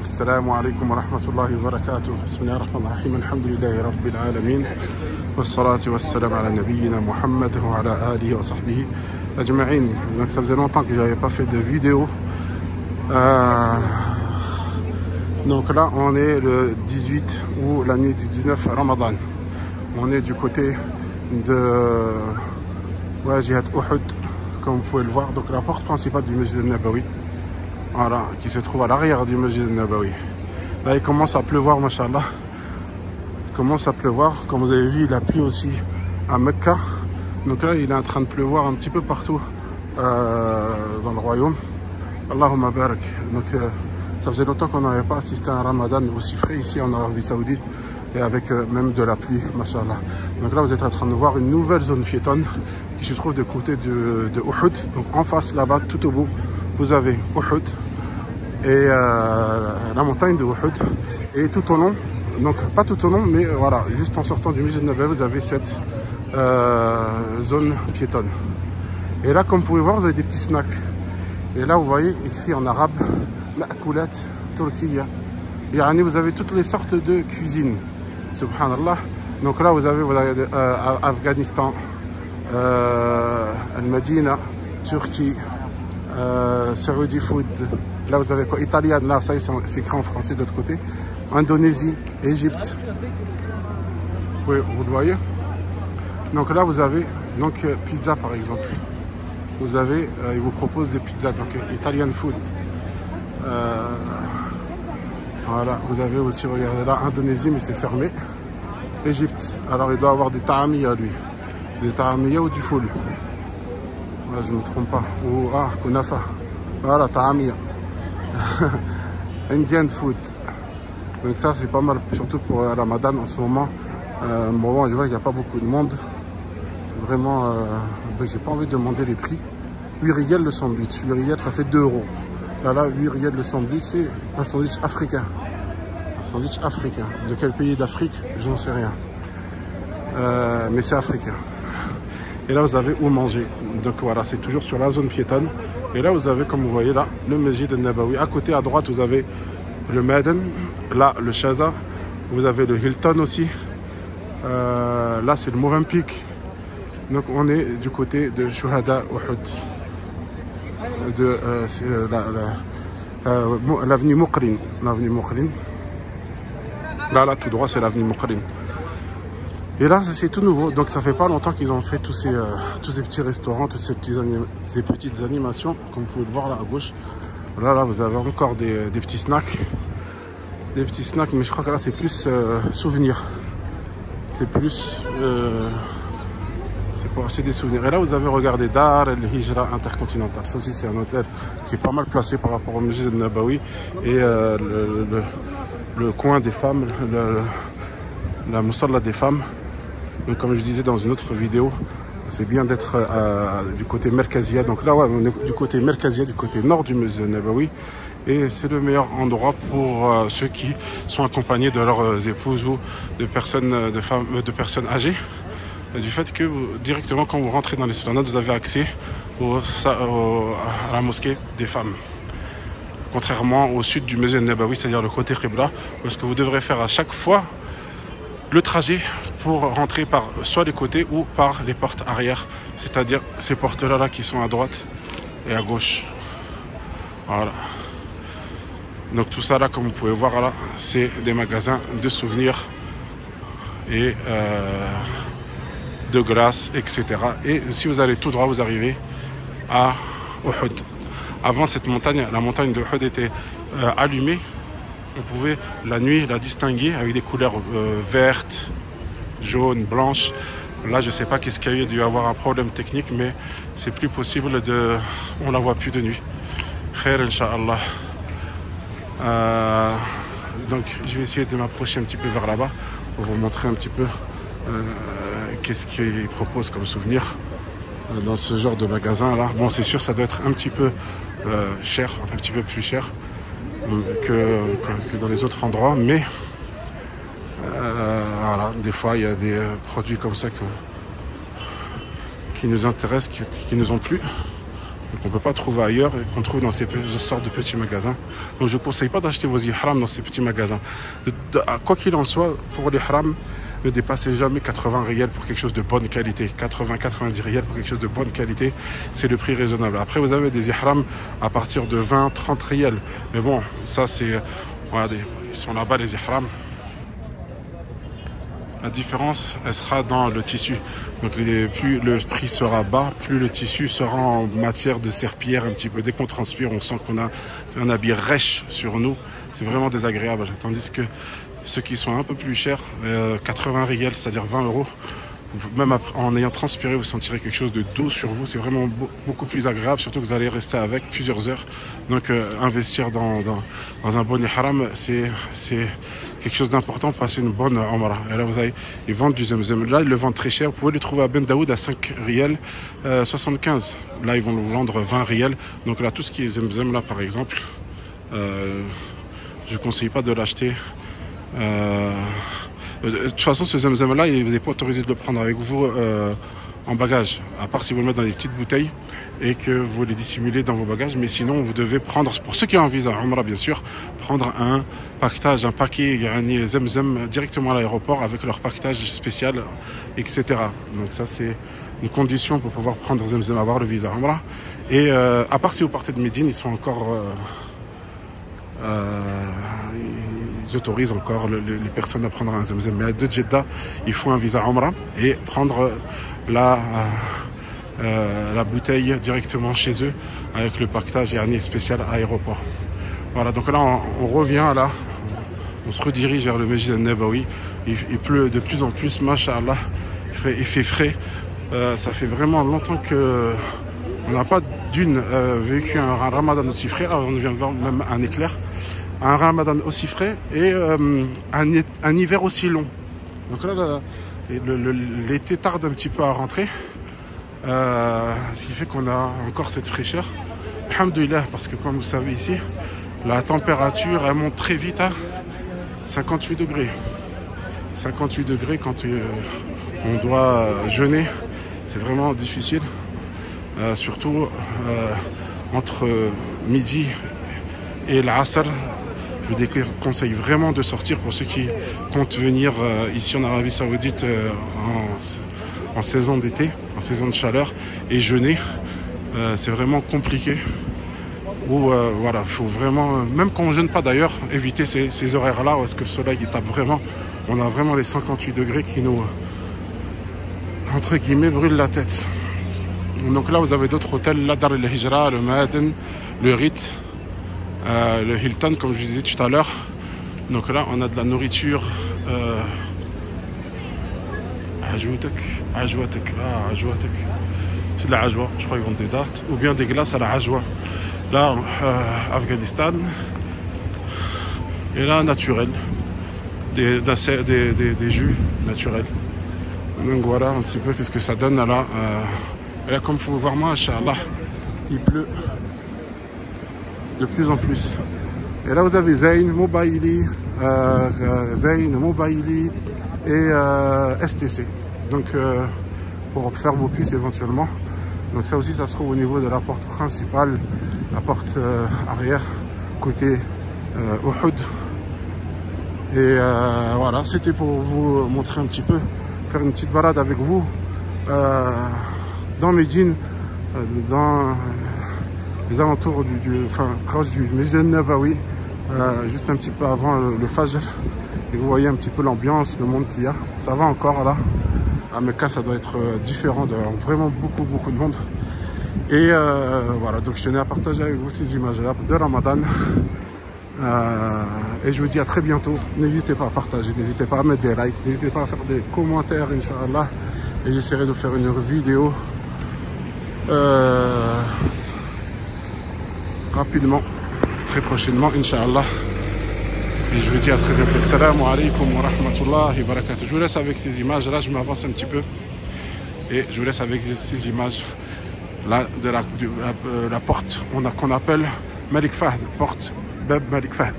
السلام عليكم ورحمة الله وبركاته. بسم الله الرحمن الرحيم. الحمد لله رب العالمين والصلاة والسلام على نبينا محمد وعلى آله وصحبه أجمعين. Donc ça faisait longtemps que j'avais pas fait de vidéo. Donc là on est le 18 ou la nuit du 19 Ramadan. On est du côté de Jihad Uhud, comme vous pouvez le voir. Donc la porte principale du Masjid al-Nabawi, voilà, qui se trouve à l'arrière du Masjid al-Nabawi. Là il commence à pleuvoir, mashallah. Il commence à pleuvoir. Comme vous avez vu, il a plu aussi à Mecca. Donc là il est en train de pleuvoir un petit peu partout dans le royaume. Allahumma barak. Donc ça faisait longtemps qu'on n'avait pas assisté à un Ramadan aussi frais ici en Arabie Saoudite, et avec même de la pluie, mashallah. Donc là vous êtes en train de voir une nouvelle zone piétonne qui se trouve de côté de Uhud. Donc en face là-bas, tout au bout, vous avez Uhud et la montagne de Uhud. Et tout au long, donc pas tout au long, mais voilà, juste en sortant du Masjid al-Nabawi, vous avez cette zone piétonne. Et là, comme vous pouvez voir, vous avez des petits snacks. Et là, vous voyez écrit en arabe, Ma'koulat Turkiya. Yani, vous avez toutes les sortes de cuisine. Subhanallah. Donc là, vous avez Afghanistan, Al-Madina, Turquie, Saudi Food. Là, vous avez quoi? Italienne, là, ça c'est écrit en français de l'autre côté. Indonésie, Égypte. Oui, vous le voyez. Donc là, vous avez donc pizza par exemple. Vous avez, ils vous proposent des pizzas, donc Italian Food. Voilà, vous avez aussi, regardez là, Indonésie, mais c'est fermé. Égypte, alors il doit avoir des ta'amiyya lui. Des ta'amiyya ou du foul. Ouais, je ne me trompe pas. Ou kunafa. Voilà, ta'amiyya. Indian food. Donc ça c'est pas mal, surtout pour Ramadan en ce moment. Bon, je vois qu'il n'y a pas beaucoup de monde. C'est vraiment... j'ai pas envie de demander les prix. 8 riels le sandwich. 8 riels, ça fait 2 €. Là, 8 riels le sandwich, c'est un sandwich africain. Un sandwich africain. De quel pays d'Afrique? J'en sais rien. Mais c'est africain. Et là, vous avez où manger. Donc voilà, c'est toujours sur la zone piétonne. Et là, vous avez, comme vous voyez là, le Masjid al-Nabawi. À côté, à droite, vous avez le Maden. Là, le Shaza. Vous avez le Hilton aussi. Là, c'est le Movenpick. Donc, on est du côté de Shuhada Uhud. De l'avenue Mouqrin. L'avenue Mouqrin. Là, tout droit, c'est l'avenue Mouqrin. Et là, c'est tout nouveau. Donc, ça fait pas longtemps qu'ils ont fait tous ces petits restaurants, toutes ces petites animations, comme vous pouvez le voir là à gauche. Là, vous avez encore des petits snacks. Des petits snacks, mais je crois que là, c'est plus souvenirs. C'est plus... c'est pour acheter des souvenirs. Et là, vous avez regardé Dar el-Hijra Intercontinental. Ça aussi, c'est un hôtel qui est pas mal placé par rapport au Masjid al-Nabawi. Et le coin des femmes, la musalla des femmes. Donc, comme je disais dans une autre vidéo, c'est bien d'être du côté Merkazia. Donc là, ouais, on est du côté Merkazia, du côté nord du Masjid al-Nabawi. Et c'est le meilleur endroit pour ceux qui sont accompagnés de leurs épouses ou de personnes âgées. Du fait que directement quand vous rentrez dans l'esplanade, vous avez accès à la mosquée des femmes. Contrairement au sud du Masjid al-Nabawi, c'est-à-dire le côté Qibla, parce que vous devrez faire à chaque fois le trajet pour rentrer par soit les côtés ou par les portes arrière, c'est-à-dire ces portes-là qui sont à droite et à gauche. Voilà. Donc tout ça là, comme vous pouvez voir là, c'est des magasins de souvenirs et de glace, etc. Et si vous allez tout droit, vous arrivez à Uhud. Avant cette montagne, la montagne de Uhud était allumée. On pouvait la nuit la distinguer avec des couleurs vertes, jaunes, blanches. Là, je ne sais pas qu'est-ce qu'il y a eu, il y a dû avoir un problème technique, mais c'est plus possible de... On la voit plus de nuit. Khair, Inch'Allah. Donc, je vais essayer de m'approcher un petit peu vers là-bas pour vous montrer un petit peu qu'est-ce qu'ils proposent comme souvenir dans ce genre de magasin là. Bon, c'est sûr, ça doit être un petit peu cher, un petit peu plus cher que dans les autres endroits, mais voilà, des fois il y a des produits comme ça qui nous intéressent, qui nous ont plu. qu'on ne peut pas trouver ailleurs et qu'on trouve dans ces sortes de petits magasins. Donc je ne conseille pas d'acheter vos ihrams dans ces petits magasins. Quoi qu'il en soit, pour l'ihram, ne dépassez jamais 80 riels pour quelque chose de bonne qualité. 80-90 riels pour quelque chose de bonne qualité, c'est le prix raisonnable. Après, vous avez des ihrams à partir de 20-30 riels. Mais bon, ça c'est... Regardez, ils sont là-bas les ihrams. La différence, elle sera dans le tissu. Donc plus le prix sera bas, plus le tissu sera en matière de serpillière un petit peu. Dès qu'on transpire, on sent qu'on a un habit rêche sur nous. C'est vraiment désagréable. Tandis que ceux qui sont un peu plus chers, 80 riels, c'est-à-dire 20 euros, même en ayant transpiré, vous sentirez quelque chose de doux sur vous. C'est vraiment beaucoup plus agréable, surtout que vous allez rester avec plusieurs heures. Donc investir dans un bon ihram, c'est quelque chose d'important pour passer une bonne Umrah. Et là, ils vendent du Zemzem. Là, ils le vendent très cher. Vous pouvez le trouver à Ben Daoud à 5 riels, 75. Là, ils vont le vendre 20 riels. Donc là, tout ce qui est Zemzem, là, par exemple, je ne conseille pas de l'acheter. De toute façon, ce Zemzem-là, vous n'êtes pas autorisé de le prendre avec vous en bagage, à part si vous le mettez dans des petites bouteilles et que vous les dissimulez dans vos bagages. Mais sinon, vous devez prendre, pour ceux qui ont un visa Umrah, bien sûr, prendre un paquet Zemzem directement à l'aéroport avec leur paquetage spécial, etc. Donc ça, c'est une condition pour pouvoir prendre Zemzem, avoir le visa Umrah. Et à part si vous partez de Médine, ils sont encore... ils autorisent encore les personnes à prendre un Zemzem. Mais de Jeddah, il faut un visa Umrah et prendre la bouteille directement chez eux avec le paquetage spécial aéroport. Voilà, donc là on revient là, on se redirige vers le Masjid al-Nabawi. Il pleut de plus en plus, Masha'Allah, il fait frais. Ça fait vraiment longtemps que on n'a pas vécu un ramadan aussi frais. Là, on vient de voir même un éclair. Un ramadan aussi frais et un hiver aussi long. Donc là, l'été tarde un petit peu à rentrer. Ce qui fait qu'on a encore cette fraîcheur. Alhamdoulilah, parce que comme vous savez ici, la température elle monte très vite à 58 degrés. 58 degrés quand on doit jeûner, c'est vraiment difficile. Surtout entre midi et l'Asr. Je vous déconseille vraiment de sortir pour ceux qui comptent venir ici en Arabie Saoudite en saison d'été, en saison de chaleur et jeûner. C'est vraiment compliqué. Voilà, il faut vraiment, même quand on ne jeûne pas d'ailleurs, éviter ces horaires-là où est-ce que le soleil il tape vraiment. On a vraiment les 58 degrés qui nous, entre guillemets, brûlent la tête. Donc là, vous avez d'autres hôtels, la Dar el-Hijra, le Ma'aden, le Ritz, le Hilton, comme je vous disais tout à l'heure. Donc là, on a de la nourriture. Ajwatek. C'est de la Ajwa, je crois qu'ils vendent des dates. Ou bien des glaces à la Ajwa. Là, Afghanistan. Et là, naturel. Des jus naturels. Donc voilà un petit peu qu'est-ce que ça donne là. Et là, comme vous pouvez voir, moi, Inch'Allah, il pleut de plus en plus. Et là, vous avez Zayn, Mobaili et STC. Donc, pour faire vos puces éventuellement. Donc ça aussi, ça se trouve au niveau de la porte principale, la porte arrière, côté Uhud. Et voilà, c'était pour vous montrer un petit peu, faire une petite balade avec vous dans Médine, dans les alentours proche du Masjid al-Nabawi, juste un petit peu avant le Fajr. Et vous voyez un petit peu l'ambiance, le monde qu'il y a. Ça va encore là. À Mecca, ça doit être différent, vraiment beaucoup de monde. Et voilà, donc je tenais à partager avec vous ces images-là de Ramadan. Et je vous dis à très bientôt. N'hésitez pas à partager, n'hésitez pas à mettre des likes, n'hésitez pas à faire des commentaires, Inch'Allah. Et j'essaierai de faire une vidéo rapidement, très prochainement, Inch'Allah. Et je vous dis à très bientôt. Assalamu alaikum wa rahmatullahi wa barakatuh. Je vous laisse avec ces images. Là, je m'avance un petit peu. Et je vous laisse avec ces images là de la porte qu'on appelle Malik Fahd, porte Bab Malik Fahd.